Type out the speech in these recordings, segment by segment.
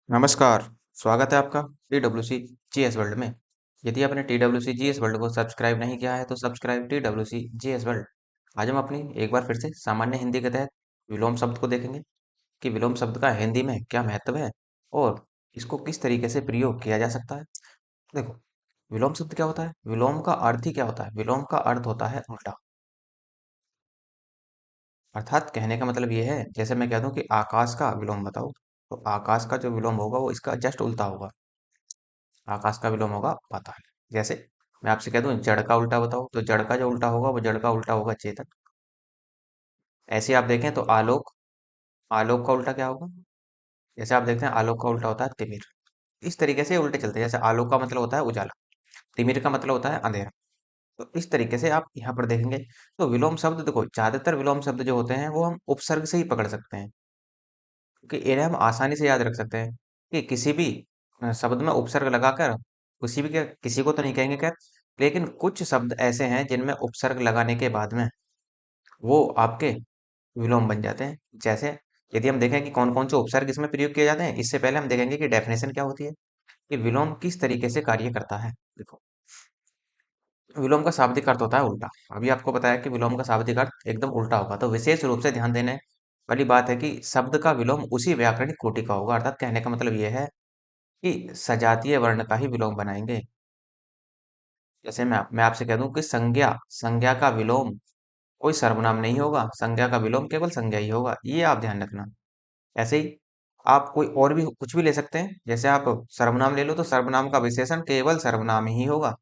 नमस्कार, स्वागत है आपका TWC जीएस वर्ल्ड में। यदि आपने TWC जीएस वर्ल्ड को सब्सक्राइब नहीं किया है तो सब्सक्राइब TWC जीएस वर्ल्ड। आज हम अपनी एक बार फिर से सामान्य हिंदी के तहत विलोम शब्द को देखेंगे कि विलोम शब्द का हिंदी में क्या महत्व है और इसको किस तरीके से प्रयोग किया जा सकता है। देखो, विलोम शब्द क्या होता है? विलोम का अर्थ ही क्या होता है? विलोम का अर्थ होता है उल्टा। अर्थात कहने का मतलब ये है, जैसे मैं कह दूं कि आकाश का विलोम बताओ, तो आकाश का जो विलोम होगा वो इसका जस्ट उल्टा होगा। आकाश का विलोम होगा पाताल। जैसे मैं आपसे कह दूं जड़ का उल्टा बताओ, तो जड़ का जो उल्टा होगा वो जड़ का उल्टा होगा चेतन। ऐसे आप देखें तो आलोक, आलोक का उल्टा क्या होगा? जैसे आप देखते हैं आलोक का उल्टा होता है तिमिर। इस तरीके से उल्टे चलते हैं। जैसे आलोक का मतलब होता है उजाला, तिमिर का मतलब होता है अंधेरा। तो इस तरीके से आप यहाँ पर देखेंगे। तो विलोम शब्द देखो, ज्यादातर विलोम शब्द जो होते हैं वो हम उपसर्ग से ही पकड़ सकते हैं, क्योंकि इन्हें हम आसानी से याद रख सकते हैं कि किसी भी शब्द में उपसर्ग लगाकर किसी भी क्या, किसी को तो नहीं कहेंगे क्या, लेकिन कुछ शब्द ऐसे हैं जिनमें उपसर्ग लगाने के बाद में वो आपके विलोम बन जाते हैं। जैसे यदि हम देखें कि कौन कौन से उपसर्ग इसमें प्रयोग किए जाते हैं, इससे पहले हम देखेंगे कि डेफिनेशन क्या होती है, कि विलोम किस तरीके से कार्य करता है। देखो, विलोम का शाब्दिक अर्थ होता है उल्टा। अभी आपको बताया कि विलोम का शाब्दिक अर्थ एकदम उल्टा होगा, तो विशेष रूप से ध्यान देने वाली बात है कि शब्द का विलोम उसी व्याकरणिक कोटि का होगा। अर्थात कहने का मतलब यह है कि सजातीय वर्ण का ही विलोम बनाएंगे। जैसे मैं आपसे कह दूं कि संज्ञा, संज्ञा का विलोम कोई सर्वनाम नहीं होगा, संज्ञा का विलोम केवल संज्ञा ही होगा, ये आप ध्यान रखना। ऐसे ही आप कोई और भी कुछ भी ले सकते हैं। जैसे आप सर्वनाम ले लो तो सर्वनाम का विशेषण केवल सर्वनाम ही होगा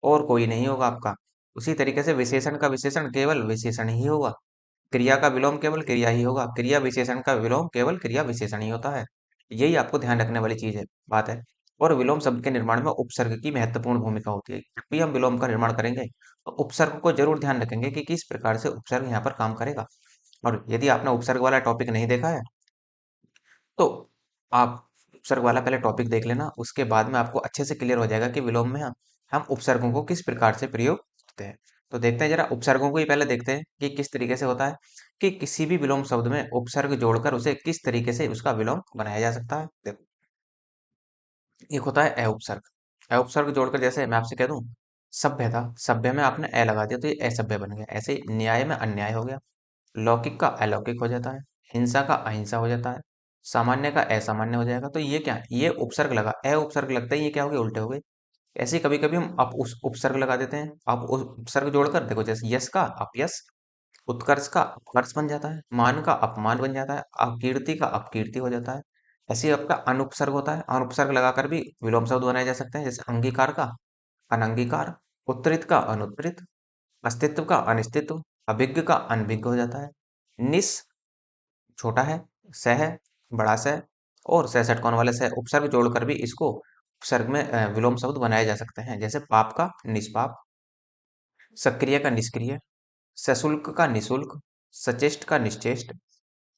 और कोई नहीं होगा आपका। उसी तरीके से विशेषण का विशेषण केवल विशेषण ही होगा। क्रिया का विलोम केवल क्रिया ही होगा, क्रिया विशेषण का विलोम केवल क्रिया विशेषण ही होता है। यही आपको ध्यान रखने वाली चीज है, बात है। और विलोम शब्द के निर्माण में उपसर्ग की महत्वपूर्ण भूमिका होती है। जब भी हम विलोम का निर्माण करेंगे तो उपसर्ग को जरूर ध्यान रखेंगे कि किस प्रकार से उपसर्ग यहाँ पर काम करेगा। और यदि आपने उपसर्ग वाला टॉपिक नहीं देखा है तो आप उपसर्ग वाला पहले टॉपिक देख लेना, उसके बाद में आपको अच्छे से क्लियर हो जाएगा कि विलोम में हम उपसर्गों को किस प्रकार से प्रयोग करते हैं। तो देखते हैं जरा उपसर्गों को ही पहले देखते हैं कि किस तरीके से होता है, कि किसी भी विलोम शब्द में उपसर्ग जोड़कर उसे किस तरीके से उसका विलोम बनाया जा सकता है। देखो, एक होता है अ उपसर्ग। अ उपसर्ग जोड़कर जैसे मैं आपसे कह दूं सभ्य था, सभ्य में आपने अ लगा दिया तो ये असभ्य बन गया। ऐसे ही न्याय में अन्याय हो गया, लौकिक का अलौकिक हो जाता है, हिंसा का अहिंसा हो जाता है, सामान्य का असामान्य हो जाएगा। तो ये क्या है? ये उपसर्ग लगा, अ उपसर्ग लगता है, ये क्या हो गए? उल्टे हो गए। ऐसे ही कभी कभी हम अप उस उपसर्ग लगा देते हैं। आप उस उपसर्ग जोड़कर देखो, जैसे यश का अपयश, उत्कर्ष का अपकर्ष बन जाता है, मान का अपमान बन जाता है, अकीर्ति का अपकीर्ति हो जाता है। ऐसे ही आपका अनुपसर्ग होता है, अनुपसर्ग लगाकर भी विलोम शब्द बनाए जा सकते हैं। जैसे अंगीकार का अनंगीकार, उत्तरित का अनुत्तरित, अस्तित्व का अनिस्तित्व, अभिज्ञ का अनभिज्ञ हो जाता है। निस छोटा है, सह बड़ा सह, और सह षटकोण वाले सह उपसर्ग जोड़कर भी इसको उपसर्ग में विलोम शब्द बनाए जा सकते हैं। जैसे पाप का निष्पाप, सक्रिय का निष्क्रिय, सशुल्क का निशुल्क, सचेष्ट का निश्चेष्ट,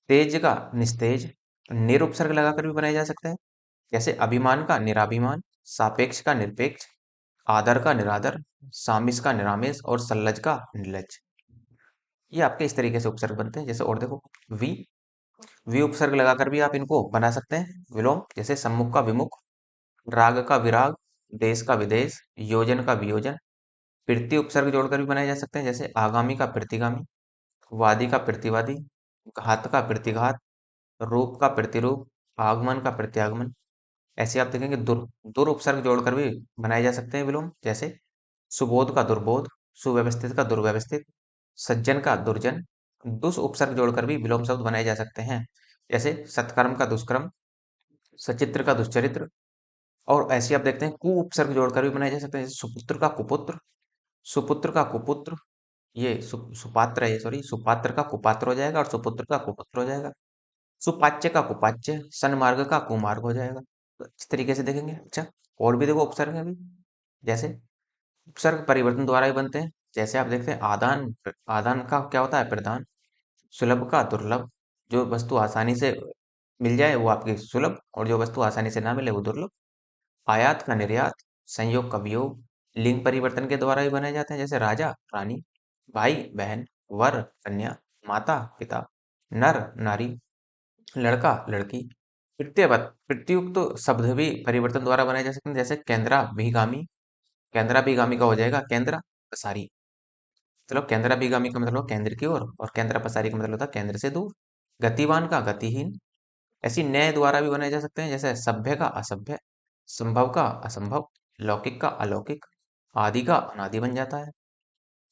तेज का निस्तेज, निरुपसर्ग लगाकर भी बनाए जा सकते हैं। जैसे अभिमान का निराभिमान, सापेक्ष का निरपेक्ष, आदर का निरादर, सामिस का निरामिस और सल्लज का निर्लज। ये आपके इस तरीके से उपसर्ग बनते हैं। जैसे और देखो, वी, वी उपसर्ग लगाकर भी आप इनको बना सकते हैं विलोम। जैसे सम्मुख का विमुख, राग का विराग, देश का विदेश, योजन का वियोजन। प्रति उपसर्ग जोड़कर भी बनाए जा सकते हैं। जैसे आगामी का प्रतिगामी, वादी का प्रतिवादी, घात का प्रतिघात, रूप का प्रतिरूप, आगमन का प्रत्यागमन। ऐसे आप देखेंगे दुर, दुर उपसर्ग जोड़कर भी बनाए जा सकते हैं विलोम। जैसे सुबोध का दुर्बोध, सुव्यवस्थित का दुर्व्यवस्थित, सज्जन का दुर्जन। दुस उपसर्ग जोड़कर भी विलोम शब्द बनाए जा सकते हैं। जैसे सत्कर्म का दुष्कर्म, सचित्र का दुश्चरित्र। और ऐसे आप देखते हैं कु उपसर्ग जोड़कर भी बनाए जा सकते हैं। जैसे सुपुत्र का कुपुत्र, सुपुत्र का कुपुत्र, ये सुपात्र है, सॉरी, सुपात्र का कुपात्र हो जाएगा और सुपुत्र का कुपुत्र हो जाएगा। सुपाच्य का कुपाच्य, सन्मार्ग का कुमार्ग हो जाएगा। तो इस तरीके से देखेंगे। अच्छा, और भी देखो उपसर्ग है भी। जैसे उपसर्ग परिवर्तन द्वारा ही बनते हैं। जैसे आप देखते हैं आदान, आदान का क्या होता है? प्रदान। सुलभ का दुर्लभ, जो वस्तु आसानी से मिल जाए वो आपकी सुलभ, और जो वस्तु आसानी से ना मिले वो दुर्लभ। आयात का निर्यात, संयोग का वियोग। लिंग परिवर्तन के द्वारा ही बनाए जाते हैं। जैसे राजा रानी, भाई बहन, वर कन्या, माता पिता, नर नारी, लड़का लड़की, प्रत्युक्त शब्द भी परिवर्तन द्वारा बनाए जा सकते हैं, जैसे केंद्राभिगामी। केंद्राभिगामी का हो जाएगा केंद्र पसारी। चलो, केंद्राभिगामी का मतलब केंद्र की ओर, और केंद्र पसारी का मतलब होता है केंद्र से दूर। गतिवान का गतिहीन। ऐसी नए द्वारा भी बनाए जा सकते हैं, जैसे सभ्य का असभ्य, संभव का असंभव, लौकिक का अलौकिक, आदि का अनादि बन जाता है।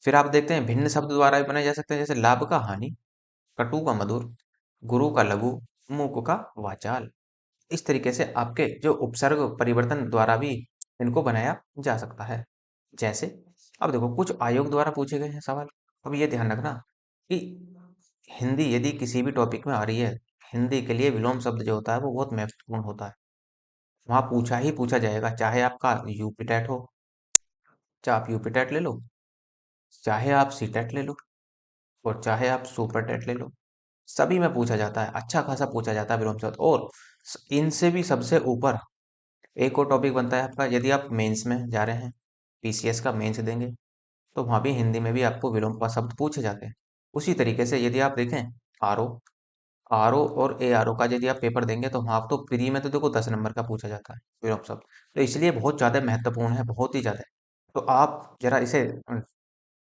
फिर आप देखते हैं भिन्न शब्द द्वारा भी बनाए जा सकते हैं, जैसे लाभ का हानि, कटु का मधुर, गुरु का लघु, मूक का वाचाल। इस तरीके से आपके जो उपसर्ग परिवर्तन द्वारा भी इनको बनाया जा सकता है। जैसे अब देखो, कुछ आयोग द्वारा पूछे गए हैं सवाल। अब ये ध्यान रखना कि हिंदी यदि किसी भी टॉपिक में आ रही है, हिंदी के लिए विलोम शब्द जो होता है वो बहुत महत्वपूर्ण होता है। वहां पूछा ही पूछा जाएगा, चाहे आपका यूपी टेट हो, चाहे आप यूपी टेट ले लो, चाहे आप सी टेट ले लो, और चाहे आप सुपर टेट ले लो। सभी में पूछा जाता है, अच्छा खासा पूछा जाता है विलोम शब्द। और इनसे भी सबसे ऊपर एक और टॉपिक बनता है आपका, यदि आप मेंस में जा रहे हैं, पीसीएस का मेंस देंगे, तो वहां भी हिंदी में भी आपको विलोम का शब्द पूछे जाते हैं। उसी तरीके से यदि आप देखें आरओ, आरओ और ए आरओ का यदि आप पेपर देंगे, तो वहां तो प्री में तो देखो 10 नंबर का पूछा जाता है विलोम शब्द। तो इसलिए बहुत ज्यादा महत्वपूर्ण है, बहुत ही ज्यादा। तो आप जरा इसे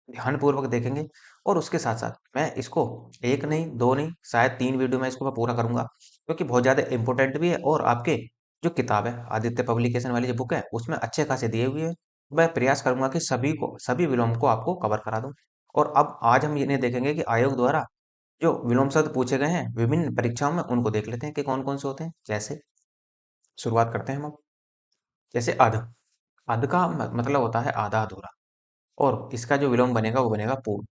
ध्यानपूर्वक देखेंगे, और उसके साथ साथ मैं इसको एक नहीं, दो नहीं, शायद 3 वीडियो में इसको मैं पूरा करूंगा, क्योंकि बहुत ज्यादा इंपॉर्टेंट भी है। और आपके जो किताब है, आदित्य पब्लिकेशन वाली जो बुक है, उसमें अच्छे खासे दिए हुए हैं। मैं प्रयास करूंगा कि सभी विलोम को आपको कवर करा दूं। और अब आज हम इन्हें देखेंगे कि आयोग द्वारा जो विलोम शब्द पूछे गए हैं विभिन्न परीक्षाओं में, उनको देख लेते हैं कि कौन कौन से होते हैं। जैसे शुरुआत करते हैं हम अब। जैसे अध, अध का मतलब होता है आधा अधूरा, और इसका जो विलोम बनेगा वो बनेगा पूर्ण।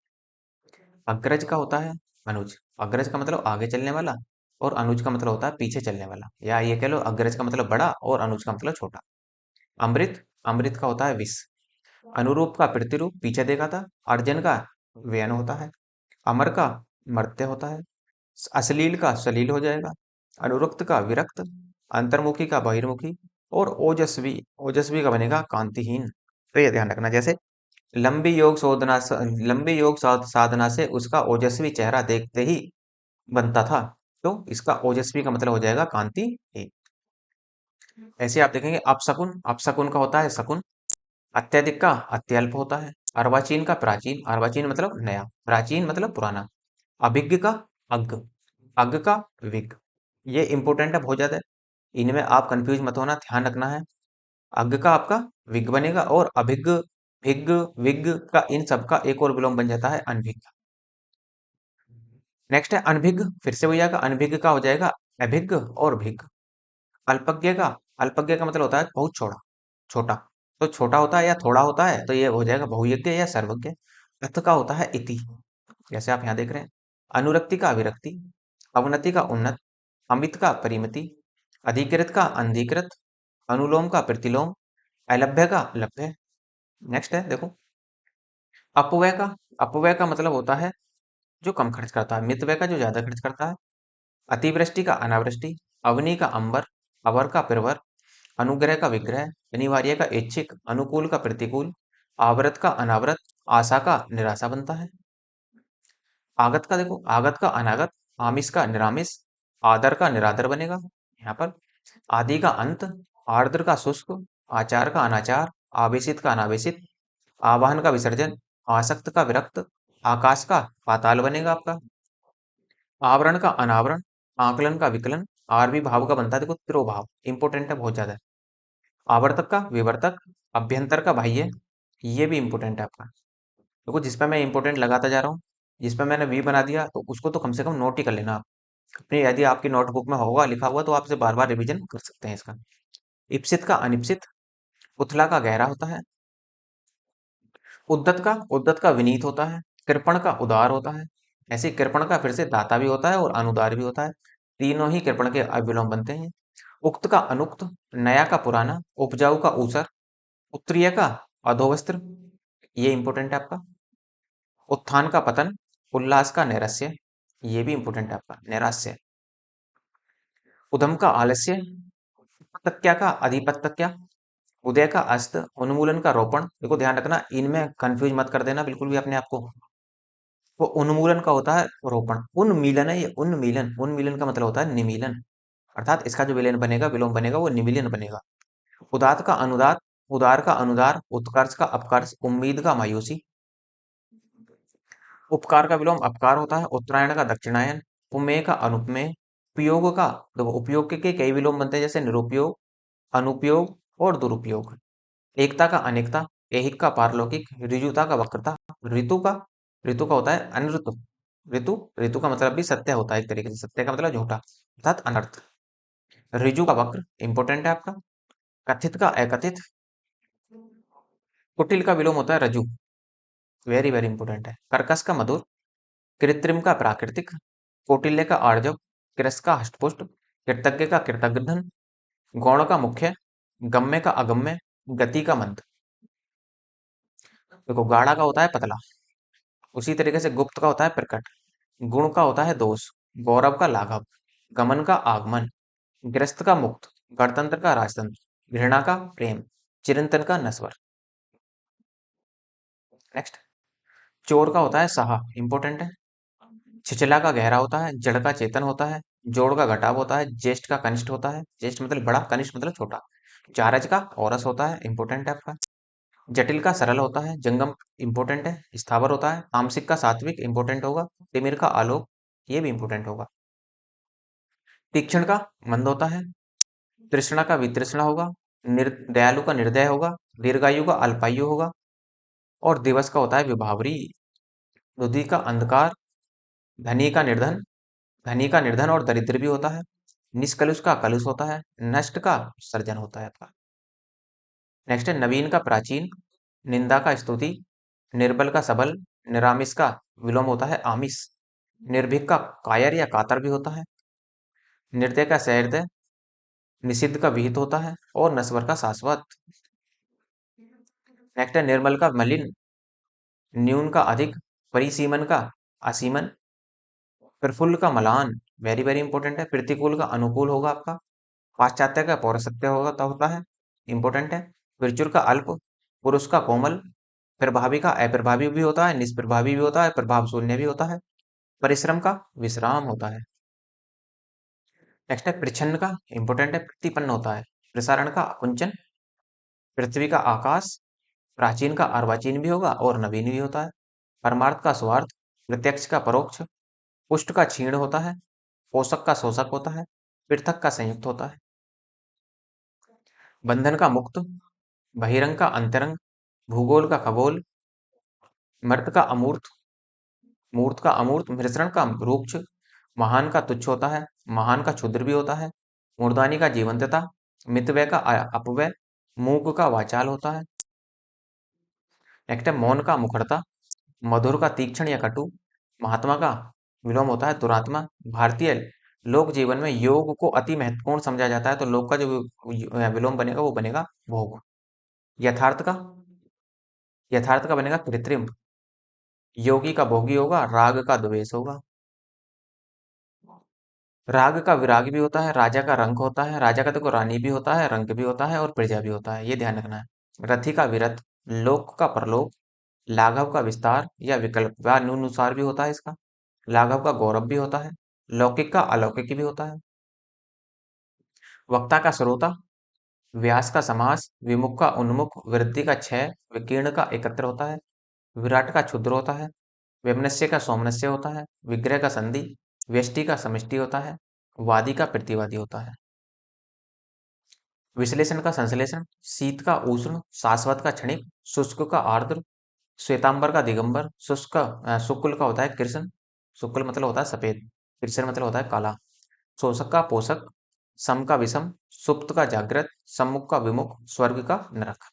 अग्रज का होता है अनुज। अग्रज का मतलब आगे चलने वाला, और अनुज का मतलब होता है पीछे चलने वाला, या ये कह लो अग्रज का मतलब बड़ा और अनुज का मतलब छोटा। अमृत, अमृत का होता है विष। अनुरूप का प्रतिरूप, पीछे देखा था। अर्जन का व्यन होता है। अमर का मर्त्य होता है। अश्लील का सलील हो जाएगा। अनुरक्त का विरक्त। अंतर्मुखी का बहिर्मुखी। और ओजस्वी, ओजस्वी का बनेगा कांतिहीन। तो ये ध्यान रखना। जैसे लंबी योग साधना से उसका ओजस्वी चेहरा देखते ही बनता था, तो इसका ओजस्वी का मतलब हो जाएगा कांतिहीन। ऐसे आप देखेंगे अपशकुन, अपशकुन का होता है शकुन। अत्यधिक का अत्यल्प होता है। अर्वाचीन का प्राचीन, अर्वाचीन मतलब नया, प्राचीन मतलब पुराना। अभिज्ञ का अज्ञ, अज्ञ का विज्ञ। ये इंपॉर्टेंट है बहुत ज्यादा। इनमें आप कंफ्यूज मत होना, ध्यान रखना है। अज्ञ का आपका विज्ञ बनेगा, और अभिज्ञ, भिज्ञ, विज्ञ का इन सब का एक और विलोम बन जाता है अनभिज्ञ। नेक्स्ट है अनभिज्ञ, फिर से हो जाएगा अनभिज्ञ का हो जाएगा अभिज्ञ और भिज्ञ। अल्पज्ञ का, अल्पज्ञ का मतलब होता है बहुत छोटा, छोटा। तो छोटा होता है या थोड़ा होता है, तो ये हो जाएगा बहुयज्ञ या सर्वज्ञ। अथ का होता है इति, जैसे आप यहाँ देख रहे हैं। अनुरक्ति का अविरक्ति। अवनति का उन्नत। अमित का परिमिति। अधिकृत का अनधिकृत। अनुलोम का प्रतिलोम। अलभ्य का लभ्य। नेक्स्ट है देखो, अपव्यय का, अपव्यय का मतलब होता है जो कम खर्च करता है। मितव्यय का जो ज्यादा खर्च करता है। अतिवृष्टि का अनावृष्टि। अवनी का अंबर। अवर का प्रवर। अनुग्रह का विग्रह। अनिवार्य का ऐच्छिक। अनुकूल का प्रतिकूल। आवृत का अनावृत। आशा का निराशा बनता है। आगत का देखो, आगत का अनागत। आमिष का निरामिष। आदर का निरादर बनेगा यहाँ पर। आदि का अंत। आर्द्र का शुष्क। आचार का अनाचार। आवेशित का अनावेशित। आवाहन का विसर्जन। आसक्त का विरक्त। आकाश का पाताल बनेगा आपका। आवरण का अनावरण। आकलन का विकलन। आरबी भाव का बनता है देखो तिरोभाव, इंपोर्टेंट है बहुत ज्यादा। आवर्तक का विवर्तक। अभ्यंतर का बाह्य, ये भी इंपोर्टेंट है आपका। देखो जिस पे मैं इंपोर्टेंट लगाता जा रहा हूँ, जिस पे मैंने वी बना दिया, तो उसको तो कम से कम नोट ही कर लेना आप अपने। यदि आपकी नोटबुक में होगा लिखा हुआ, तो आपसे बार बार रिवीजन कर सकते हैं इसका। इप्सित का अनिप्सित। उथला का गहरा होता है। उद्दत का विनीत होता है। कृपण का उदार होता है। ऐसे कृपण का फिर से दाता भी होता है और अनुदार भी होता है। तीनों ही कृपण के अविलोम बनते हैं। उक्त का अनुक्त। नया का पुराना। उपजाऊ का ऊसर। उत्तरीय का अधोवस्त्र, ये इंपॉर्टेंट है आपका। उत्थान का पतन। उल्लास का नैराश्य, ये भी इंपॉर्टेंट है आपका, नैराश्य। उधम का आलस्य। उपत्यका का अधिपत्यका। उदय का अस्त। उन्मूलन का रोपण। देखो ध्यान रखना, इनमें कंफ्यूज मत कर देना बिल्कुल भी अपने आप को। वो उन्मूलन का होता है रोपण। उन्मीलन है ये, उन्मीलन, उन्मीलन का मतलब होता है निमीलन। अर्थात इसका जो विलेन बनेगा, विलोम बनेगा, वो निविलियन बनेगा। उदात का अनुदात, उदार का अनुदार, उत्कर्ष का अपकर्ष, उम्मीद का मायूसी। उपकार का विलोम अपकार होता है, उत्तरायण का दक्षिणायन, उमेय का अनुपमेय, उपयोग का, देखो उपयोग के कई विलोम बनते हैं, जैसे निरुपयोग, अनुपयोग और दुरुपयोग। एकता का अनेकता, ऐहिक का पारलौकिक, ऋजुता का वक्रता, ऋतु का होता है अनऋतु, ऋतु का मतलब भी सत्य होता है, एक तरीके से सत्य का मतलब झूठा अर्थात अनर्थ। ऋजु का वक्र इंपॉर्टेंट है आपका। कथित का अकथित। कुटिल का विलोम होता है रजु, वेरी वेरी इंपॉर्टेंट है। कर्कश का मधुर, कृत्रिम का प्राकृतिक, कौटिल्य का आर्जव, कृस का हष्टपुष्ट, कृतज्ञ का कृतघ्न, गौण का मुख्य, गम्य का अगम्य, गति का मंद। देखो गाढ़ा का होता है पतला, उसी तरीके से गुप्त का होता है प्रकट, गुण का होता है दोष, गौरव का लाघव, गमन का आगमन, ग्रस्त का मुक्त, गणतंत्र का राजतंत्र, घृणा का प्रेम, चिरंतन का नस्वर। नेक्स्ट, चोर का होता है सहा, इंपॉर्टेंट है। छिचला का गहरा होता है, जड़ का चेतन होता है, जोड़ का घटाव होता है, ज्येष्ठ का कनिष्ठ होता है, ज्येष्ठ मतलब बड़ा, कनिष्ठ मतलब छोटा, चारज का औरस होता है, इंपॉर्टेंट है आपका। जटिल का सरल होता है, जंगम इंपॉर्टेंट है, स्थावर होता है, तामसिक का सात्विक इंपॉर्टेंट होगा, तिमिर का आलोक, ये भी इंपॉर्टेंट होगा। तीक्ष्ण का मंद होता है, तृष्णा का वितृष्णा होगा, दयालु का निर्दय होगा, दीर्घायु का अल्पायु होगा, और दिवस का होता है विभावरी, बुद्धि का अंधकार, धनी का निर्धन, धनी का निर्धन और दरिद्र भी होता है, निष्कलुष का कलुष होता है, नष्ट का सर्जन होता है आपका। नेक्स्ट है नवीन का प्राचीन, निंदा का स्तुति, निर्बल का सबल, निरामिष का विलोम होता है आमिष, निर्भीक का कायर या कातर भी होता है, निर्दय का सहृदय, निषिद्ध का विहित होता है, और नस्वर का शाश्वत। नेक्स्ट है निर्मल का मलिन, न्यून का अधिक, परिसीमन का असीमन, प्रफुल्ल का मलान, वेरी वेरी इंपॉर्टेंट है। प्रतिकूल का अनुकूल होगा आपका। पाश्चात्य का पौरसत्य होता है, इंपॉर्टेंट है। प्रचुर का अल्प, पुरुष का कोमल, प्रभावी का अप्रभावी भी होता है, निष्प्रभावी भी होता है, प्रभाव शून्य भी होता है, परिश्रम का विश्राम होता है। नेक्स्ट है प्रच्छन्न का, इंपॉर्टेंट है, प्रतिपन्न होता है, प्रसारण का अकुंचन, पृथ्वी का आकाश, प्राचीन का अर्वाचीन भी होगा और नवीन भी होता है, परमार्थ का स्वार्थ, प्रत्यक्ष का परोक्ष, पुष्ट का क्षीण होता है, पोषक का शोषक होता है, पृथक का संयुक्त होता है, बंधन का मुक्त, बहिरंग का अंतरंग, भूगोल का खगोल, मर्त का अमूर्त, मूर्त का अमूर्त, मिश्रण का रूक्ष, महान का तुच्छ होता है, महान का क्षुद्र भी होता है, मूर्धानी का जीवंतता, मितव्यय का अपव्यय, मूक का वाचाल होता है। नेक्स्ट है मौन का मुखरता, मधुर का तीक्ष्ण या कटु, महात्मा का विलोम होता है दुरात्मा। भारतीय लोक जीवन में योग को अति महत्वपूर्ण समझा जाता है, तो लोक का जो विलोम बनेगा वो बनेगा भोग। यथार्थ का, यथार्थ का बनेगा कृत्रिम, योगी का भोगी होगा, राग का द्वेष होगा। राग का विराग भी होता है, राजा का रंक होता है, राजा का देखो रानी भी होता है, रंक भी होता है और प्रजा भी होता है, ये ध्यान रखना है। रथी का विरत, लोक का परलोक, लाघव का विस्तार या विकल्प व अनुसार भी होता है इसका, लाघव का गौरव भी होता है, लौकिक का अलौकिक भी होता है। वक्ता का श्रोता, व्यास का समास, विमुख का उन्मुख, वृद्धि का क्षय, विकीर्ण का एकत्र होता है, विराट का क्षुद्र होता है, वैमनस्य का सौमनस्य होता है, विग्रह का संधि, व्यष्टि का समष्टि होता है, वादी का प्रतिवादी होता है। विश्लेषण का संश्लेषण, शीत का उष्ण, शाश्वत का क्षणिक, शुष्क का आर्द्र, श्वेतांबर का दिगंबर, शुक्ल का होता है कृष्ण, शुक्ल मतलब होता है सफेद, कृष्ण मतलब होता है काला, शोषक का पोषक, सम का विषम, सुप्त का जागृत, सम्मुख का विमुख, स्वर्ग का नरक।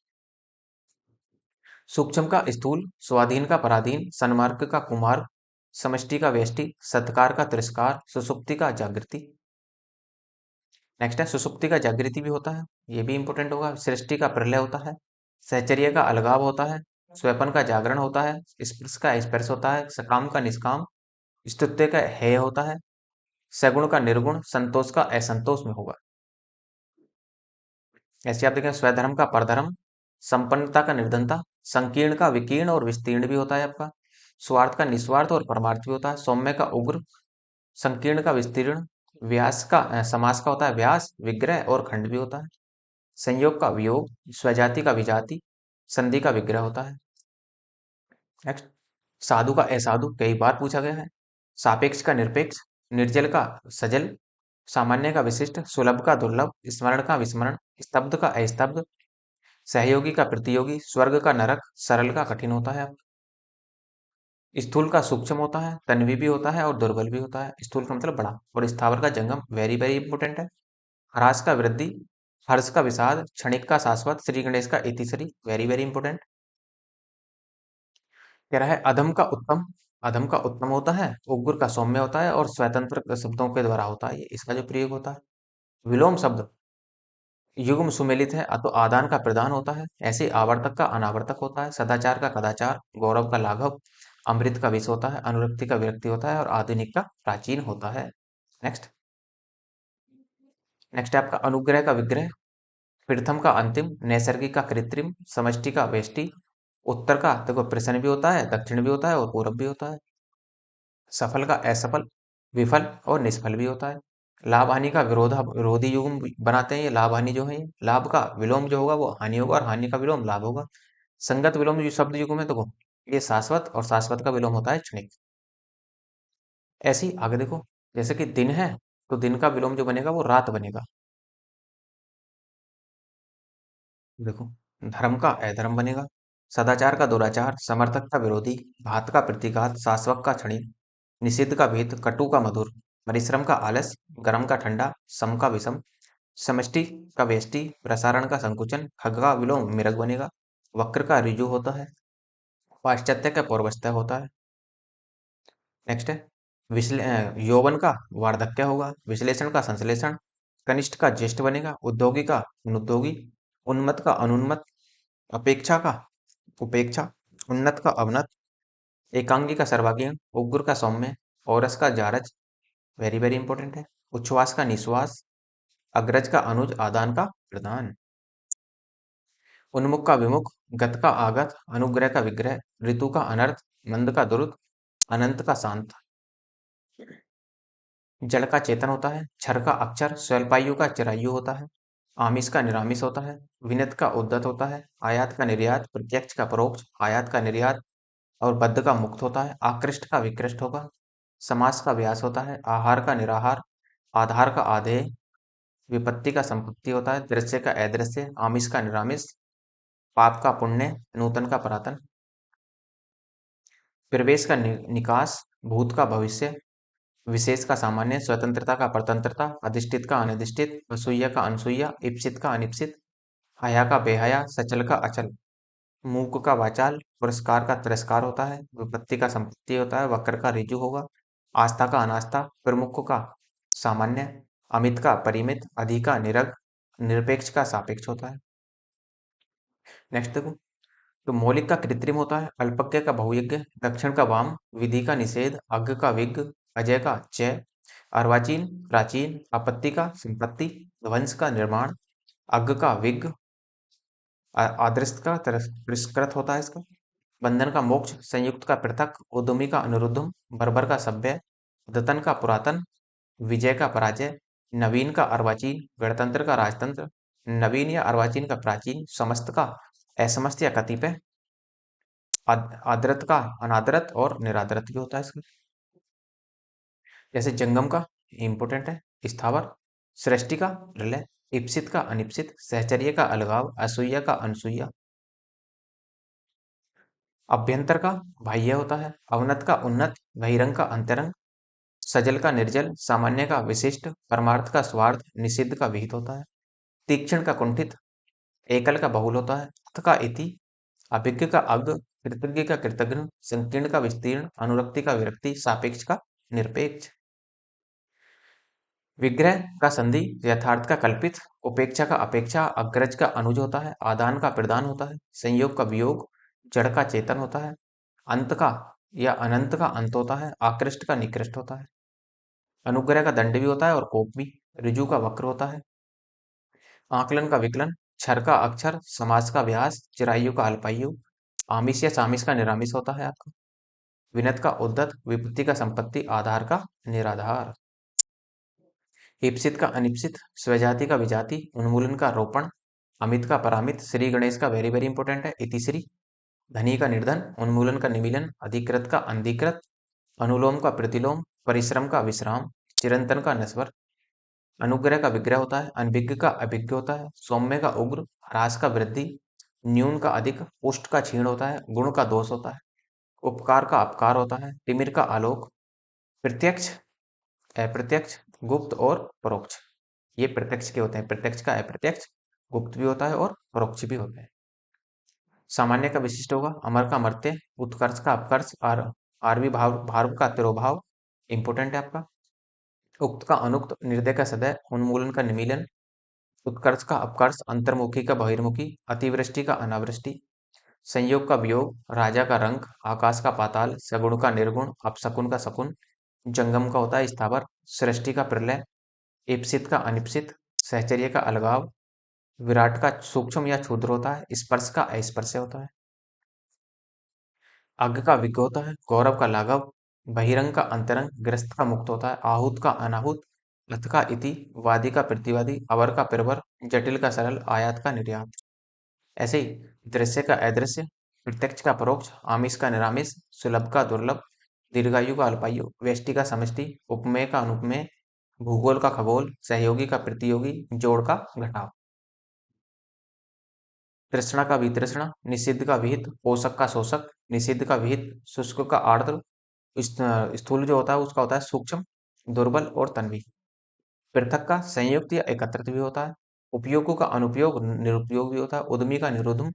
सूक्ष्म का स्थूल, स्वाधीन का पराधीन, सन्मार्ग का कुमार्ग, समष्टि का व्यष्टि, सत्कार का तिरस्कार, सुसुप्ति का जागृति। नेक्स्ट है सुसुप्ति का जागृति भी होता है, ये भी इंपॉर्टेंट होगा। सृष्टि का प्रलय होता है, सहचर्य का अलगाव होता है, स्वपन का जागरण होता है, स्पर्श का स्पर्श होता है, सकाम का निष्काम, स्तुत्य का हेय होता है, सगुण का निर्गुण, संतोष का असंतोष में होगा। ऐसे आप देखें स्वधर्म का परधर्म, संपन्नता का निर्धनता, संकीर्ण का विकीर्ण और विस्तीर्ण भी होता है आपका, स्वार्थ का निस्वार्थ और परमार्थ भी होता है, सौम्य का उग्र, संकीर्ण का विस्तीर्ण, समास का होता है व्यास, विग्रह और खंड भी होता है। संयोग का वियोग, स्वजाति का विजाति, संधि का विग्रह होता है। नेक्स्ट, साधु का असाधु कई बार पूछा गया है। सापेक्ष का निरपेक्ष, निर्जल का सजल, सामान्य का विशिष्ट, सुलभ का दुर्लभ, स्मरण का विस्मरण, स्तब्ध का अस्तब्ध, सहयोगी का प्रतियोगी, स्वर्ग का नरक, सरल का कठिन होता है। स्थूल का सूक्ष्म होता है, तन्वी भी होता है और दुर्बल भी होता है। स्थूल का मतलब बड़ा और स्थावर का जंगम, वेरी वेरी इंपॉर्टेंट है। ह्रास का वृद्धि, हर्ष का विषाद, क्षणिक का शाश्वत, श्री गणेश का इतिश्री, वेरी वेरी इंपॉर्टेंट। कह रहा है अधम का उत्तम, अधम का उत्तम होता है, उग्र का सौम्य होता है और स्वतंत्र शब्दों के द्वारा होता है इसका जो प्रयोग होता है। विलोम शब्द युग्म सुमेलित है तो आदान का प्रदान होता है। ऐसे आवर्तक का अनावर्तक होता है। सदाचार का कदाचार, गौरव का लाघव, अमृत का विष होता है, अनुरक्ति का विरक्ति होता है और आधुनिक का प्राचीन होता है। नेक्स्ट, नेक्स्ट है आपका अनुग्रह का विग्रह, प्रथम का अंतिम, नैसर्गिक का कृत्रिम, समष्टि का वेष्टि, उत्तर का देखो प्रश्न भी होता है, दक्षिण भी होता है और पूरब भी होता है। सफल का असफल, विफल और निष्फल भी होता है। लाभ हानि का विरोधी युग्म बनाते हैं ये लाभ हानि जो है ये। लाभ का विलोम जो होगा वो हानि होगा और हानि का विलोम लाभ होगा। संगत विलोम जो शब्द युग्म है देखो, ये शाश्वत और शाश्वत का विलोम होता है क्षणिक। ऐसे ही आगे देखो, जैसे कि दिन है तो दिन का विलोम जो बनेगा वो रात बनेगा। देखो, धर्म का अधर्म बनेगा, सदाचार का दुराचार, समर्थक का विरोधी, घात का प्रतिघात, शाश्वत का क्षणिक, निषिद्ध का भेद, कटु का मधुर, परिश्रम का आलस, गर्म का ठंडा, सम का विषम, समष्टि का व्यष्टि, प्रसारण का संकुचन, खग का विलोम मिरग बनेगा, वक्र का ऋजु होता है, पाश्चात्य का पौर्वस्त्य होता है। नेक्स्ट है यौवन का वार्धक्य होगा, विश्लेषण का संश्लेषण, कनिष्ठ का ज्येष्ठ बनेगा, उद्योगी का अनुद्योगी, उन्मत्त का अनुन्मत्त, अपेक्षा का उपेक्षा, उन्नत का अवनत, एकांगी का सर्वांगीण, उग्र का सौम्य, औरस का जारज, वेरी वेरी इंपॉर्टेंट है, उच्छ्वास का निश्वास, अग्रज का अनुज, आदान का प्रदान, उन्मुख का विमुख, गत का आगत, अनुग्रह का विग्रह, ऋतु का अनर्थ, मंद का दुरुत, अनंत का शांत, जड़ का चेतन होता है, क्षर का अक्षर, स्वल्पायु का चिरायु होता है, आमिष का निरामिष होता है, विनत का उद्दत होता है, आयात का निर्यात, प्रत्यक्ष का परोक्ष, आयात का निर्यात और बद्ध का मुक्त होता है, आकृष्ट का विकृष्ट होगा, समास का व्यास होता है, आहार का निराहार, आधार का आधेय, विपत्ति का संपत्ति होता है, दृश्य का अदृश्य, आमिष का निरामिष, पाप का पुण्य, नूतन का पुरातन, प्रवेश का निकास, भूत का भविष्य, विशेष का सामान्य, स्वतंत्रता का परतंत्रता, अधिष्ठित का अनधिष्ठित, असूया का अनसूया, इप्सित का अनिप्सित, हया का बेहया, सचल का अचल, मूक का वाचाल, पुरस्कार का तिरस्कार होता है, विपत्ति का संपत्ति होता है, वक्र का ऋजु होगा, आस्था का अनास्था, प्रमुख का सामान्य, अमित का परिमित, अधि का निरग, निरपेक्ष का सापेक्ष होता है। नेक्स्ट देखो, तो मौलिक का कृत्रिम होता है, अल्पज्ञ का बहुयज्ञ, दक्षिण का वाम, विधि का निषेध, अज्ञ का विज्ञ, अजय का चय, अर्वाचीन प्राचीन, आपत्ति का संपत्ति, ध्वंस का निर्माण, अज्ञ का विज्ञ, आदृष्ट का तिरस्कृत होता है इसका, बंधन का मोक्ष, संयुक्त का पृथक, उद्यमी का अनुरुद्धम, बर्बर का सभ्य, दतन का पुरातन, विजय का पराजय, नवीन का अर्वाचीन, गणतंत्र का राजतंत्र, नवीन या अर्वाचीन का प्राचीन, समस्त का असमस्त या कतिपय, आदरत का अनादरत और निरादरत भी होता है इसका। जैसे जंगम का इंपोर्टेंट है, स्थावर, सृष्टि का प्रलय, इप्सित का अनिप्सित, सहचर्य का अलगाव, असूया का अनसूया, अभ्यंतर का बाह्य होता है, अवनत का उन्नत, बहिरंग का अंतरंग, सजल का निर्जल, सामान्य का विशिष्ट, परमार्थ का स्वार्थ, निषिद्ध का विहित होता है, तीक्ष्ण का कुंठित, एकल का बहुल होता है, अथ का इति, अभिज्ञ का अज्ञ, कृतज्ञ का कृतज्ञ, संकीर्ण का विस्तीर्ण, अनुरक्ति का विरक्ति, सापेक्ष का निरपेक्ष, विग्रह का संधि, यथार्थ का कल्पित, उपेक्षा का अपेक्षा, अग्रज का अनुज होता है, आदान का प्रदान होता है, संयोग का वियोग, जड़ का चेतन होता है, अंत का या अनंत का अंत होता है, आकृष्ट का निकृष्ट होता है, अनुग्रह का दंड भी होता है और कोप भी, ऋजु का वक्र होता है, आकलन का विकलन, क्षर का अक्षर, समास का व्यास, चिरायु का अल्पायु, आमिष या सामिष का निरामिष होता है आपका, विनत का उद्धत, विपत्ति का संपत्ति, आधार का निराधार। ईप्सित का अनिप्सित, स्वजाति का विजाति, उन्मूलन का रोपण, अमित का परामित, श्री गणेश का वेरी वेरी इंपॉर्टेंट है, इतिश्री, धनी का निर्धन, उन्मूलन का निमीलन, अधिकृत का अनधिकृत, अनुलोम का प्रतिलोम, परिश्रम का विश्राम, चिरंतन का नश्वर, अनुग्रह का विग्रह होता है, अनभिज्ञ का अभिज्ञ होता है, सौम्य का उग्र, ह्रास का वृद्धि, न्यून का अधिक, पुष्ट का क्षीण होता है, गुण का दोष होता है, उपकार का अपकार होता है, तिमिर का आलोक, प्रत्यक्ष, अप्रत्यक्ष, गुप्त और परोक्ष। ये प्रत्यक्ष के होते हैं, प्रत्यक्ष का अप्रत्यक्ष, गुप्त भी होता है और परोक्ष भी होता है। सामान्य का विशिष्ट होगा, अमर का अमर्त्य, उत्कर्ष का अपकर्ष, आरवी भाव, भार्व का तिरोभाव इंपोर्टेंट है आपका, उक्त का अनुक्त, निर्दय का सदय, उन्मूलन का निमीलन, उत्कर्ष का अपकर्ष, अंतर्मुखी का बहिर्मुखी, अतिवृष्टि का अनावृष्टि, संयोग का वियोग, राजा का रंक, आकाश का पाताल, सगुण का निर्गुण, अपशकुन का शकुन, जंगम का होता है स्थावर, सृष्टि का प्रलय, ईप्सित का अनिप्सित, सहचर्य का अलगाव, विराट का सूक्ष्म या क्षुद्र होता है, स्पर्श का अस्पर्श होता है, अग्ग का विज्ञ होता है, गौरव का लाघव, बहिरंग का अंतरंग, ग्रस्त का मुक्त होता है, आहूत का अनाहूत, अथ का इति, वादी का प्रतिवादी, अवर का प्रवर, जटिल का सरल, आयात का निर्यात। ऐसे ही दृश्य का अदृश्य, प्रत्यक्ष का परोक्ष, आमिष का निरामिष, सुलभ का दुर्लभ, दीर्घायु का अल्पायु, व्यष्टि का समष्टि, उपमेय का अनुपमेय, भूगोल का खगोल, सहयोगी का प्रतियोगी, जोड़ का घटाव। तृष्णा का वितृष्णा, निषिद्ध का विहित, पोषक का शोषक, निषिद्ध का विहित, शुष्क का आर्द्र, स्थूल जो होता है उसका होता है सूक्ष्म, दुर्बल और तन्वी। पृथक का संयुक्त या एकत्रित भी होता है, उपयोगों का अनुपयोग, निरुपयोग भी होता है, उद्यमी का निरुद्म,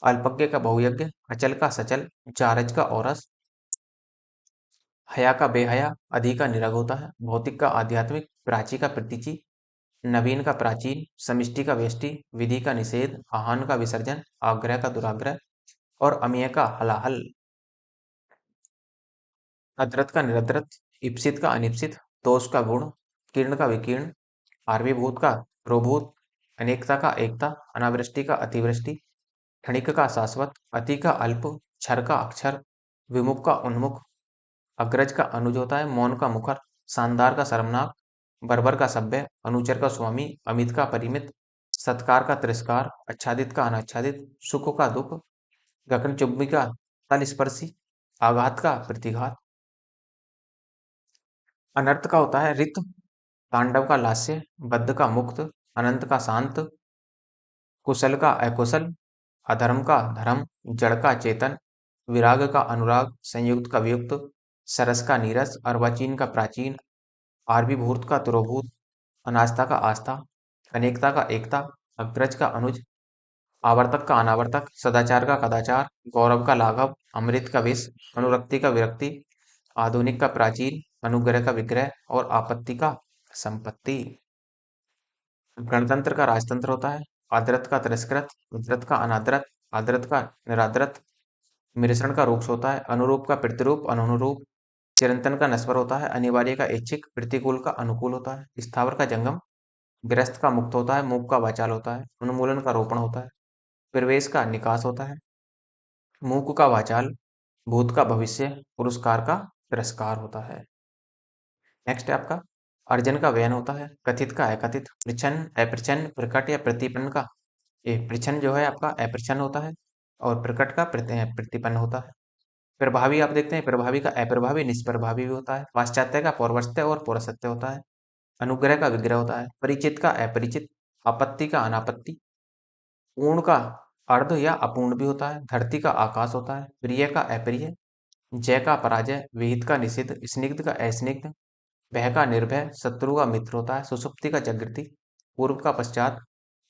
अल्पज्ञ का बहुयज्ञ, अचल का सचल, जारज का औरस, हया का बेहया, अधि का निरग होता है, भौतिक का आध्यात्मिक, प्राची का प्रतीची, नवीन का प्राचीन, समिष्टि का व्यष्टि, विधि का निषेध, आहान का विसर्जन, आग्रह का दुराग्रह और अमीय का हलाहल। अद्रत का निरद्रत, इप्सित का अनिप्सित, दोष का गुण, कीर्ण का विकीर्ण, आर्वीभूत का प्रोभूत, अनेकता का एकता, अनावृष्टि का अतिवृष्टि, क्षणिक का शाश्वत, अति का अल्प, क्षर का अक्षर, विमुख का उन्मुख, अग्रज का अनुज होता है, मौन का मुखर, शानदार का शर्मनाक, बर्बर का सभ्य, अनुचर का स्वामी, अमित का परिमित, सत्कार का तिरस्कार, आच्छादित का अनाच्छादित, सुख का दुख, गगनचुंबी का तलस्पर्शी, आघात का प्रतिघात, अनर्थ का होता है रित, तांडव का लास्य, बद्ध का मुक्त, अनंत का शांत, कुशल का अकुशल, अधर्म का धर्म, जड़ का चेतन, विराग का अनुराग, संयुक्त का वियुक्त, सरस का नीरस, अर्वाचीन का प्राचीन, आर्वीभूत का तुरोभूत, अनास्था का आस्था, अनेकता का एकता, अग्रज का अनुज, आवर्तक का अनावर्तक, सदाचार का कदाचार, गौरव का लाघव, अमृत का विष, अनुरक्ति का विरक्ति, आधुनिक का प्राचीन, अनुग्रह का विग्रह और आपत्ति का संपत्ति। गणतंत्र का राजतंत्र होता है, आदरत का तिरस्कृत, उद्धृत का अनादरत, आदरत का निरादरत, मिश्रण का रूक्ष होता है, अनुरूप का प्रतिरूप, अनुरूप, चिरंतन का नश्वर होता है, अनिवार्य का ऐच्छिक, प्रतिकूल का अनुकूल होता है, स्थावर का जंगम, ग्रस्त का मुक्त होता है, मूक का वाचाल होता है, उन्मूलन का रोपण होता है, प्रवेश का निकास होता है, मूक का वाचाल, भूत का भविष्य, पुरस्कार का तिरस्कार होता है। नेक्स्ट है आपका अर्जन का व्ययन होता है, कथित का अकथित, प्रच्छन्न, अप्रच्छन्न, प्रकट या प्रतिपन्न का, ये प्रच्छन्न जो है आपका अप्रच्छन्न होता है और प्रकट का प्रतिपन्न होता है। प्रभावी आप देखते हैं, प्रभावी का अप्रभावी, निष्प्रभावी भी होता है, पाश्चात्य का पौर्वस्त्य और पौरसत्य होता है, अनुग्रह का विग्रह होता है, परिचित का अपरिचित, आपत्ति का अनापत्ति, पूर्ण का अर्ध या अपूर्ण भी होता है, धरती का आकाश होता है, प्रिय का अप्रिय, जय का पराजय, विहित का निषिद्ध, स्निग्ध का अस्निग्ध, भय का निर्भय, शत्रु का मित्र होता है, सुषुप्ति का जागृति, पूर्व का पश्चात,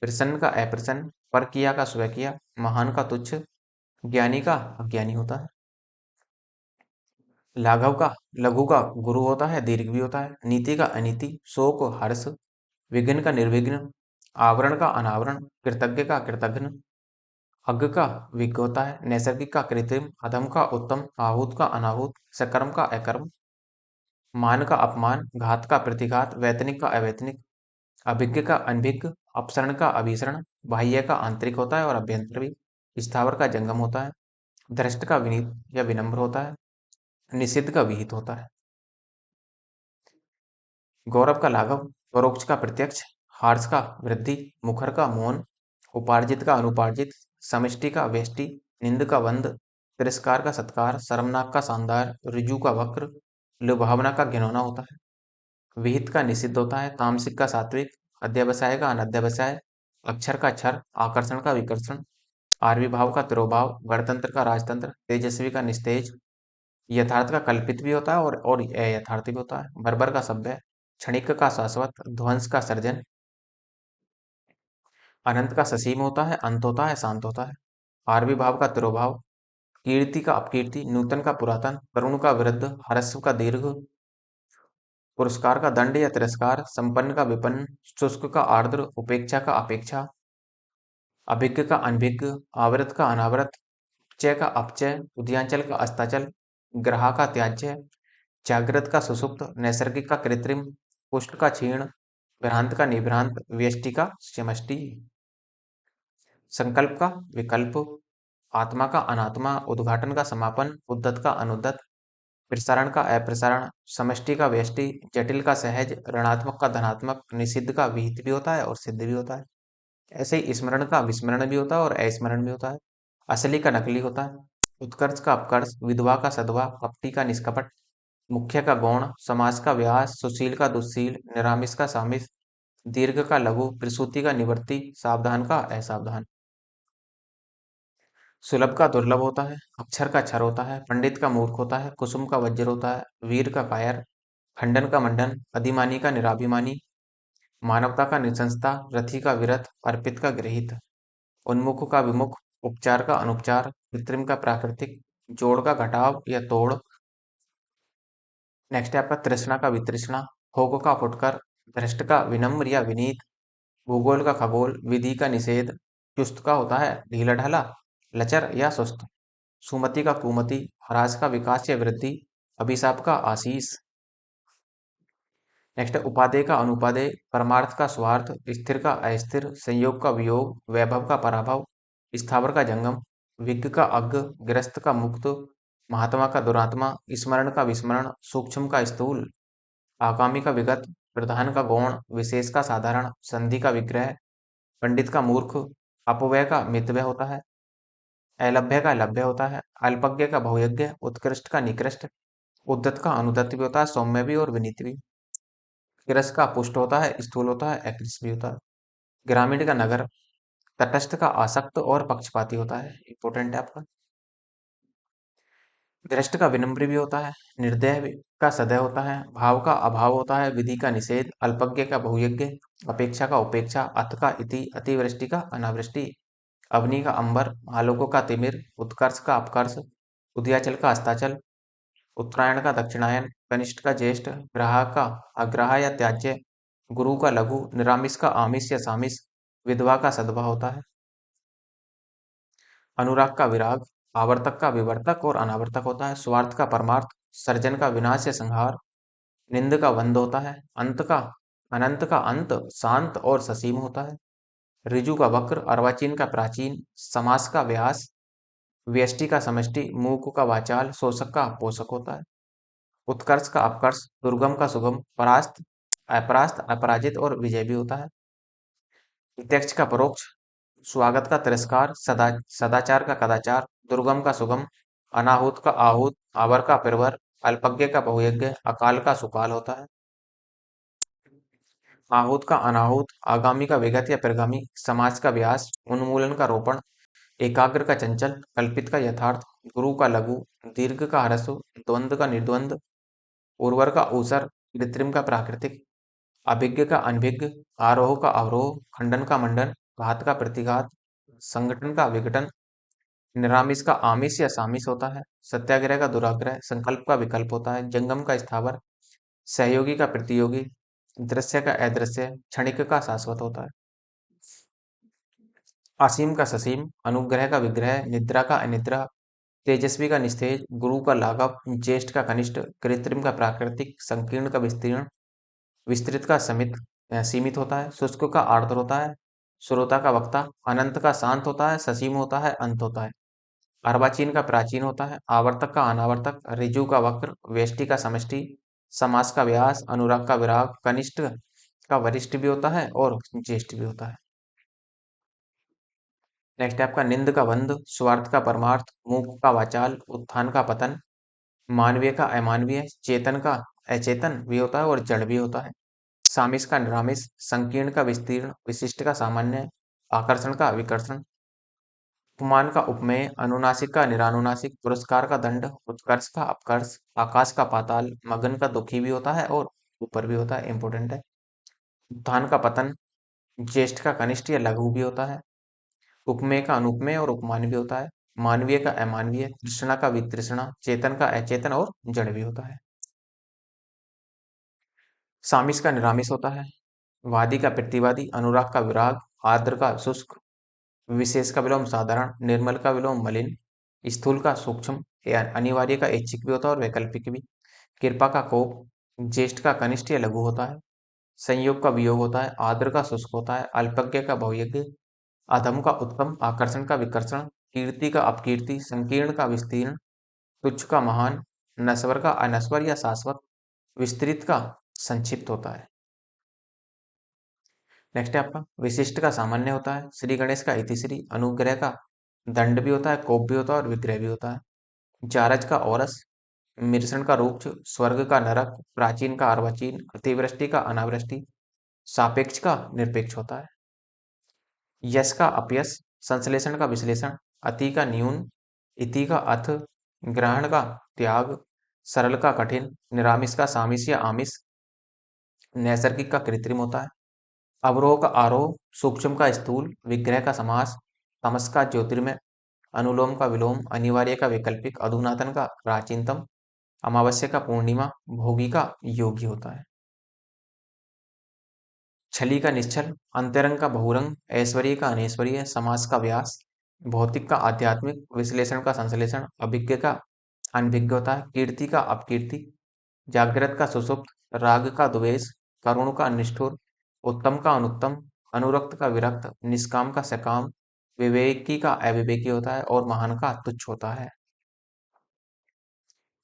प्रसन्न का अप्रसन्न, परकिया का स्वकिया, महान का तुच्छ, ज्ञानी का अज्ञानी होता है, लाघव का लघु का गुरु होता है, दीर्घ भी होता है, नीति का अनीति, शोक हर्ष, विघ्न का निर्विघ्न, आवरण का अनावरण, कृतज्ञ का कृतघ्न, अज्ञ का विज्ञ होता है, नैसर्गिक का कृत्रिम, अधम का उत्तम, आहूत का अनाहूत, सकर्म का अकर्म, मान का अपमान, घात का प्रतिघात, वैतनिक का अवैतनिक, अभिज्ञ का अनभिज्ञ, अपसरण का अभिसरण, बाह्य का आंतरिक होता है और अभ्यंतर भी, स्थावर का जंगम होता है, धृष्ट का विनीत या विनम्र होता है, निषिद्ध का विहित होता है। गौरव का लाघव, परोक्ष का प्रत्यक्ष, हार्स का वृद्धि, मुखर का मौन, उपार्जित का अनुपार्जित, समष्टि का व्यष्टि, निंद का वंद, तिरस्कार का सत्कार, शर्मनाक का शानदार, ऋजु का वक्र, लुभावना का घिनौना होता है। विहित का निषिद्ध होता है, तामसिक का सात्विक, अध्यवसाय का अनध्यवसाय, अक्षर का क्षर, आकर्षण का विकर्षण, आर्वी भाव का तिरोभाव, गणतंत्र का राजतंत्र, तेजस्वी का निस्तेज, यथार्थ का कल्पित भी होता है और अयथार्थ भी होता है। बर्बर का सभ्य, क्षणिक का शाश्वत, ध्वंस का सर्जन, अनंत का ससीम होता है, अंत होता है, शांत होता है। आर्वी भाव का तिरोभाव, कीर्ति का अपकीर्ति, नूतन का पुरातन, तरुण का वृद्ध, ह्रस्व का दीर्घ, पुरस्कार का दंड या तिरस्कार, संपन्न का विपन्न, शुष्क का आर्द्र, उपेक्षा का अपेक्षा, अभिज्ञ का अनभिज्ञ, आवृत का अनावृत, चय का अपचय, उदयांचल का अस्ताचल, ग्रहा का त्याज्य, जागृत का सुषुप्त, नैसर्गिक का कृत्रिम, पुष्ट का क्षीण, भ्रांत का निभ्रांत, व्यष्टि का समष्टि। संकल्प का विकल्प, आत्मा का अनात्मा, उद्घाटन का समापन, उद्दत का अनुद्दत, प्रसारण का अप्रसारण, समष्टि का व्यष्टि, जटिल का सहज, ऋणात्मक का धनात्मक, निषिद्ध का विहित भी होता है और सिद्ध भी होता है। ऐसे ही स्मरण का विस्मरण भी होता है और अस्मरण भी होता है। असली का नकली होता है। उत्कर्ष का अपकर्ष, विधवा का सधवा, कपटी का निष्कपट, मुख्य का गौण, समास का व्यास, सुशील का दुस्सील, निरामिष का सामिस, दीर्घ का लघु, प्रसूति का निवर्ती, सावधान का असावधान। सुलभ का दुर्लभ होता है, अक्षर का क्षर होता है, पंडित का मूर्ख होता है, कुसुम का वज्र होता है, वीर का कायर, खंडन का मंडन, अधिमानी का निराभिमानी, मानवता का निशंसता, रथी का विरथ, अर्पित का गृहीत, उन्मुख का विमुख, उपचार का अनुपचार, कृत्रिम का प्राकृतिक, जोड़ का घटाव या तोड़। नेक्स्ट है आपका तृष्णा का वितृष्णा, भोग का फुटकर, भ्रष्ट का विनम्र या विनीत, भूगोल का खगोल, विधि का निषेध, चुस्त का होता है ढीला ढाला, लचर या सुस्त, सुमति का कुमति, ह्रास का विकास या वृद्धि, अभिशाप का आशीष। नेक्स्ट है उपादेय का अनुपादेय, परमार्थ का स्वार्थ, स्थिर का अस्थिर, संयोग का वियोग, वैभव का पराभव, स्थावर का जंगम, विज्ञ का अज्ञ, ग्रस्त का मुक्त, महात्मा का दुरात्मा, स्मरण का विस्मरण, सूक्ष्म का स्थूल, आगामी का विगत, प्रधान का गौण, विशेष का साधारण, संधि का विग्रह, पंडित का मूर्ख, अपव्यय का मितव्यय होता है, अलभ्य का लभ्य होता है, अल्पज्ञ का बहुयज्ञ, उत्कृष्ट का निकृष्ट, उद्धत का अनुदत्त भी होता है, सौम्य भी और विनीत भी। किरस का पुष्ट होता है, स्थूल होता है, अकृस भी होता है। ग्रामीण का नगर, तटस्थ का आसक्त और पक्षपाती होता है, इंपॉर्टेंट है आपका। दृष्ट का विनम्र भी होता है, निर्दय का सदय होता है, भाव का अभाव होता है, विधि का निषेध, अल्पज्ञ का बहुयज्ञ, अपेक्षा का उपेक्षा, अत का इति, अतिवृष्टि का अनावृष्टि, अवनि का अंबर, आलोकों का तिमिर, उत्कर्ष का अपकर्ष, उदयाचल का अस्ताचल, उत्तरायण का दक्षिणायन, कनिष्ठ का ज्येष्ठ, ग्राह का अग्राह या त्याज्य, गुरु का लघु, निरामिष का आमिष या सामिष, विधवा का सद्भाव होता है। अनुराग का विराग, आवर्तक का विवर्तक और अनावर्तक होता है। स्वार्थ का परमार्थ, सर्जन का विनाश या संहार, निंद का वंद होता है। अंत का अनंत का अंत, शांत और ससीम होता है। ऋजु का वक्र, अर्वाचीन का प्राचीन, समास का व्यास, व्यष्टि का समष्टि, मूक का वाचाल, शोषक का पोषक होता है। उत्कर्ष का अपकर्ष, दुर्गम का सुगम, परास्त, अपराजित और विजय भी होता है। प्रत्यक्ष का परोक्ष, स्वागत का तिरस्कार, सदाचार का कदाचार, दुर्गम का सुगम, अनाहुत का आहूत, आवर का प्रवर, अल्पज्ञ का बहुयज्ञ, अकाल का सुकाल होता है। आहूत का अनाहूत, आगामी का विगत या प्रगामी, समाज का व्यास, उन्मूलन का रोपण, एकाग्र का चंचल, कल्पित का यथार्थ, गुरु का लघु, दीर्घ का ह्रस्व, द्वंद्व का निर्द्वंद, उर्वर का ऊसर, कृत्रिम का प्राकृतिक, अभिज्ञ का अनभिज्ञ, आरोह का अवरोह, खंडन का मंडन, घात का प्रतिघात, संगठन का विघटन, निरामिष का आमिष या सामिष होता है। सत्याग्रह का दुराग्रह, संकल्प का विकल्प होता है। जंगम का स्थावर, सहयोगी का प्रतियोगी, दृश्य का अदृश्य, क्षणिक का शाश्वत होता है। असीम का ससीम, अनुग्रह का विग्रह, निद्रा का अनिद्रा, तेजस्वी का निस्तेज, गुरु का लाघव, ज्येष्ठ का कनिष्ठ, कृत्रिम का प्राकृतिक, संकीर्ण का विस्तीर्ण, विस्तृत का सीमित होता है। शुष्क का आर्द्र होता है। श्रोता का वक्ता, अनंत का शांत होता है, ससीम होता है, अंत होता है। अर्वाचीन का प्राचीन होता है, आवर्तक का अनावर्तक, ऋजु का वक्र, व्यष्टि का समष्टि, समास का व्यास, अनुराग का विराग, कनिष्ठ का वरिष्ठ भी होता है और ज्येष्ठ भी होता है। नेक्स्ट है आपका निंद का बंध, स्वार्थ का परमार्थ, मूक का वाचाल, उत्थान का पतन, मानवीय का अमानवीय, चेतन का अचेतन भी होता है और जड़ भी होता है। सामिस का निरामिस, संकीर्ण का विस्तीर्ण, विशिष्ट का सामान्य, आकर्षण का विकर्षण, उपमान का उपमेय, अनुनासिक का निरानुनासिक, पुरस्कार का दंड, उत्कर्ष का अपकर्ष, आकाश का पाताल, मगन का दुखी भी होता है और ऊपर भी होता है, इंपॉर्टेंट है। उत्थान का पतन, ज्येष्ठ का कनिष्ठ या लघु भी होता है। उपमेय का अनुपमेय और उपमान भी होता है। मानवीय का अमानवीय, तृष्णा का वितृष्णा, चेतन का अचेतन और जड़ भी होता है। सामिस का निरामिस होता है। वादी का प्रतिवादी, अनुराग का विराग, आर्द्र का शुष्क, विशेष का विलोम साधारण, निर्मल का विलोम मलिन, स्थूल का सूक्ष्म, या अनिवार्य का ऐच्छिक भी होता है और वैकल्पिक भी। कृपा का कोप, ज्येष्ठ का कनिष्ठ या लघु होता है। संयोग का वियोग होता है। आर्द्र का शुष्क होता है। अल्पज्ञ का बहुयज्ञ, अधम का उत्तम, आकर्षण का विकर्षण, कीर्ति का अपकीर्ति, संकीर्ण का विस्तीर्ण, तुच्छ का महान, नश्वर का अनश्वर या शाश्वत, विस्तृत का संक्षिप्त होता है। नेक्स्ट है आपका विशिष्ट का सामान्य होता है। श्री गणेश का इतिश्री, अनुग्रह का दंड भी होता है, कोप भी होता है और विग्रह भी होता है। जारज का औरस, मिर्षण का रूक्ष, स्वर्ग का नरक, प्राचीन का अर्वाचीन, अतिवृष्टि का अनावृष्टि, सापेक्ष का निरपेक्ष होता है। यश का अपयश, संश्लेषण का विश्लेषण, अति का न्यून, इति का अथ, ग्रहण का त्याग, सरल का कठिन, निरामिष का सामिस या आमिष, नैसर्गिक का कृत्रिम होता है। अवरोह का आरोह, सूक्ष्म का स्थूल, विग्रह का समास, तमस का ज्योतिर्मय, अनुलोम का विलोम, अनिवार्य का वैकल्पिक, अधुनातन का प्राचीनतम, अमावस्या का पूर्णिमा, भोगी का योगी होता है। छली का निश्चल, अंतरंग का बहुरंग, ऐश्वर्य का अनैश्वर्य, समास का व्यास, भौतिक का आध्यात्मिक, विश्लेषण का संश्लेषण, अभिज्ञ का अनभिज्ञ होता है। कीर्ति का अपकीर्ति, जागृत का सुषुप्त, राग का द्वेष, करुण का निष्ठुर, उत्तम का अनुत्तम, अनुरक्त का विरक्त, निष्काम का सकाम, विवेकी का अविवेकी होता है और महान का तुच्छ होता है।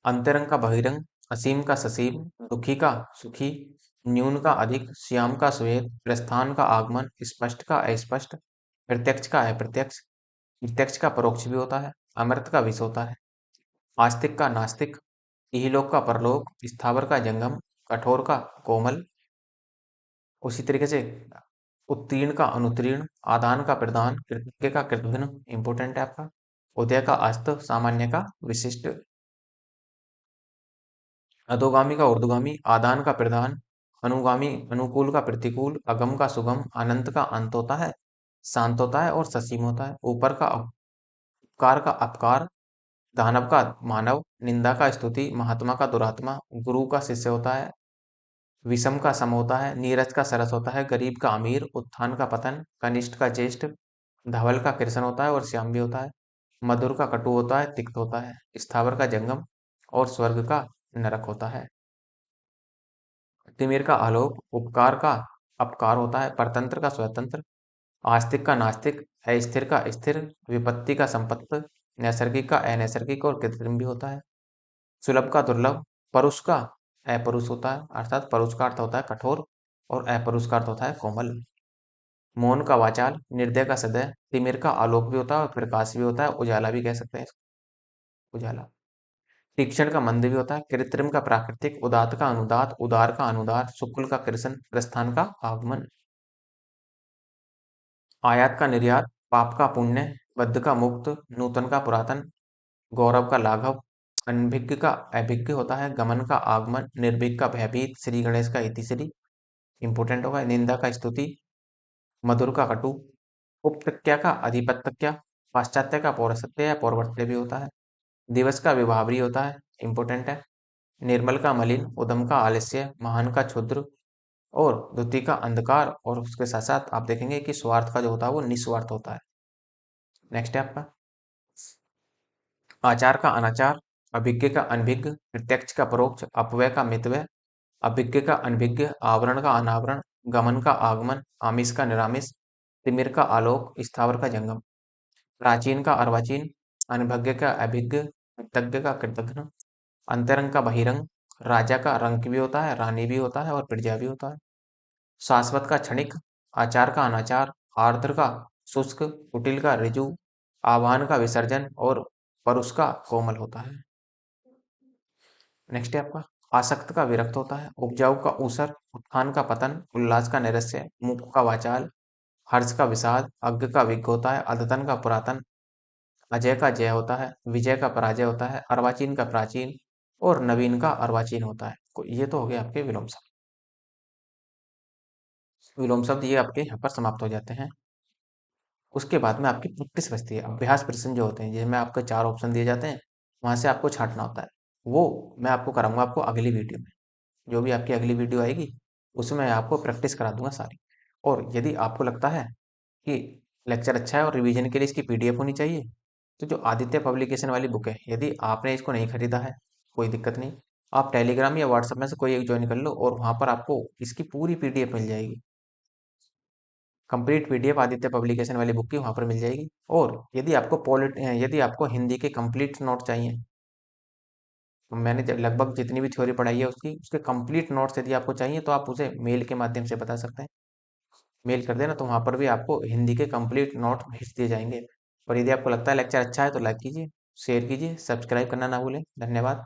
अंतरंग का बहिरंग, असीम का ससीम, दुखी का सुखी, न्यून का अधिक, श्याम का श्वेत, प्रस्थान का आगमन, स्पष्ट का अस्पष्ट, प्रत्यक्ष का अप्रत्यक्ष, प्रत्यक्ष का परोक्ष भी होता है, अमृत का विष होता है। आस्तिक का नास्तिक, इहलोक का परलोक, स्थावर का जंगम, कठोर का कोमल, उसी तरीके से उत्तीर्ण का अनुत्तीर्ण, आदान का प्रदान, कृतज्ञ का कृतघ्न, इंपोर्टेंट है आपका। उदय का अस्त, सामान्य का विशिष्ट, अधोगामी का ऊर्ध्वगामी, आदान का प्रदान, अनुगामी अनुकूल का प्रतिकूल, अगम का सुगम, अनंत का अंत होता है, शांत होता है और ससीम होता है। ऊपर का उपकार का अपकार, दानव का मानव, निंदा का स्तुति, महात्मा का दुरात्मा, गुरु का शिष्य होता है, विषम का सम होता है, नीरज का सरस होता है, गरीब का अमीर, उत्थान का पतन, कनिष्ठ का ज्येष्ठ, धवल का कृष्ण होता है और श्याम भी होता है, मधुर का कटु होता है, तिक्त होता है, स्थावर का जंगम और स्वर्ग का नरक होता है। तिमिर का आलोक, उपकार का अपकार होता है, परतंत्र का स्वतंत्र, आस्तिक का नास्तिक, अस्थिर का स्थिर, विपत्ति का संपत्ति, नैसर्गिक का अनैसर्गिक और कृत्रिम भी होता है। सुलभ का दुर्लभ, परुष का अपरुष होता है, अर्थात परुष का अर्थ होता है कठोर और अपरुष का अर्थ होता है कोमल। मौन का वाचाल, निर्दय का सदय, तिमिर का आलोक भी होता है और प्रकाश भी होता है, उजाला भी कह सकते हैं इसको, उजाला। तीक्ष्ण का मंद भी होता है, कृत्रिम का प्राकृतिक, उदात का अनुदात, उदार का अनुदार, शुक्ल का कृष्ण, प्रस्थान का आगमन। आयात का निर्यात, पाप का पुण्य, बद्ध का मुक्त, नूतन का पुरातन, गौरव का लाघव, अनभिज्ञ का अभिज्ञ होता है, गमन का आगमन, निर्भीक का भयभीत, श्री गणेश का इतिश्री, इंपोर्टेंट होगा, निंदा का स्तुति, मधुर का कटु, उपतक्या का अधिपत्यक्या, पाश्चात्य का पौरसत्य या पौरवर्त्य भी होता है, दिवस का विभावरी होता है, इंपोर्टेंट है, निर्मल का मलिन, उदम का आलस्य, महान का क्षुद्र और द्वितीय का अंधकार, और उसके साथ साथ आप देखेंगे कि स्वार्थ का जो होता है वो निस्वार्थ होता है। नेक्स्ट है आपका आचार का अनाचार, अभिज्ञ का अनभिज्ञ, प्रत्यक्ष का परोक्ष, अपव्यय का मितव्यय, अभिज्ञ का अनभिज्ञ, आवरण का अनावरण, गमन का आगमन, आमिष का निरामिष, तिमिर का आलोक, स्थावर का जंगम, प्राचीन का अर्वाचीन, अनभिज्ञ का अभिज्ञ, कृतज्ञ का कृतघ्न, अंतरंग का बहिरंग, राजा का रंक भी होता है, रानी भी होता है और प्रजा भी होता है। शाश्वत का क्षणिक, आचार का अनाचार, आर्द्र का शुष्क, कुटिल का ऋजु, आह्वान का विसर्जन और परुष का कोमल होता है। नेक्स्ट है आपका आसक्त का विरक्त होता है, उपजाऊ का ऊसर, उत्थान का पतन, उल्लास का नैरस्य, मूक का वाचाल, हर्ष का विषाद, अज्ञ का विज्ञ होता है, अद्यतन का पुरातन, अजय का जय होता है, विजय का पराजय होता है, अर्वाचीन का प्राचीन और नवीन का अर्वाचीन होता है। ये तो हो गए आपके विलोम शब्द। विलोम शब्द ये आपके यहाँ पर समाप्त हो जाते हैं। उसके बाद में आपकी प्रैक्टिस बचती है, अभ्यास प्रश्न जो होते हैं जिसमें आपको 4 ऑप्शन दिए जाते हैं, वहाँ से आपको छाँटना होता है। वो मैं आपको कराऊँगा आपको अगली वीडियो में। जो भी आपकी अगली वीडियो आएगी, उसमें मैं आपको प्रैक्टिस करा दूँगा सारी। और यदि आपको लगता है कि लेक्चर अच्छा है और रिवीजन के लिए इसकी पीडीएफ होनी चाहिए, तो जो आदित्य पब्लिकेशन वाली बुक है, यदि आपने इसको नहीं खरीदा है, कोई दिक्कत नहीं। आप टेलीग्राम या व्हाट्सएप में से कोई एक ज्वाइन कर लो और वहाँ पर आपको इसकी पूरी पीडीएफ मिल जाएगी। कंप्लीट पीडीएफ आदित्य पब्लिकेशन वाली बुक की वहाँ पर मिल जाएगी। और यदि आपको हिंदी के कंप्लीट नोट चाहिए, तो मैंने लगभग जितनी भी थ्योरी पढ़ाई है उसके कंप्लीट नोट्स यदि आपको चाहिए तो आप उसे मेल के माध्यम से बता सकते हैं। मेल कर देना तो वहाँ पर भी आपको हिंदी के कंप्लीट नोट भेज दिए जाएंगे। और यदि आपको लगता है लेक्चर अच्छा है तो लाइक कीजिए, शेयर कीजिए, सब्सक्राइब करना ना भूलें। धन्यवाद।